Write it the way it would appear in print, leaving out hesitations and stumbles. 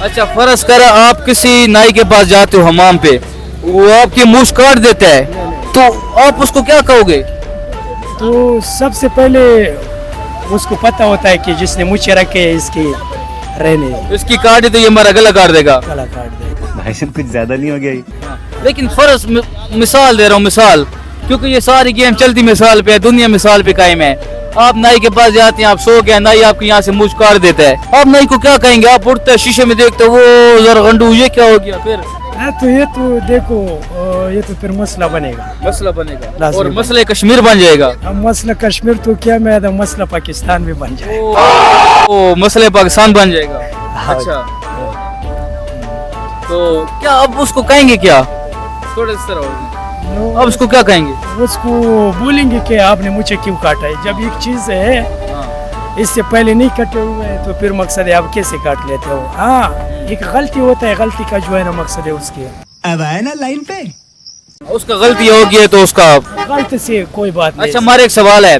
अच्छा फर्ज कर आप किसी नाई के पास जाते हो हमाम पे, वो आपकी मूछ काट देता है, तो आप उसको क्या कहोगे? तो सबसे पहले उसको पता होता है कि जिसने मुझे रखे इसकी रहने इसकी काटी तो ये हमारा गला काट देगा। गला काट देगा। भाई साहब कुछ ज्यादा नहीं हो गया ये? लेकिन फर्ज मिसाल दे रहा हूँ, मिसाल, क्योंकि ये सारी गेम चलती मिसाल पे है, दुनिया मिसाल पे कायम है। आप नाई के पास जाते हैं, आप सो गए, नाई आपके यहाँ से मूछ काट देता है, आप नाई को क्या कहेंगे? आप उठते हैं शीशे में देखते हो, वो जरा गंडू ये क्या हो गया? फिर हाँ तो ये तो देखो ये तो फिर मसला बनेगा। मसला बनेगा लाज़मी और बनेगा। मसले कश्मीर बन जाएगा। अब मसला कश्मीर तो क्या मैं तो मसला पाकिस्तान भी बन जाए। ओ मसले पाकिस्तान बन जाएगा। हाँ। अच्छा तो क्या अब उसको कहेंगे क्या? थोड़ा इस तरह होगी। अब उसको क्या कहेंगे? उसको बोलेंगे कि आपने मुझे क्यों काटा है, जब एक चीज है इससे पहले नहीं कटे हुए हैं तो फिर मकसद है आप कैसे काट लेते हो। हाँ एक गलती होता है, गलती का जो है ना मकसद है उसकी। अब आए ना लाइन पे। उसका गलती होगी तो उसका गलती से कोई बात नहीं। अच्छा हमारे एक सवाल है,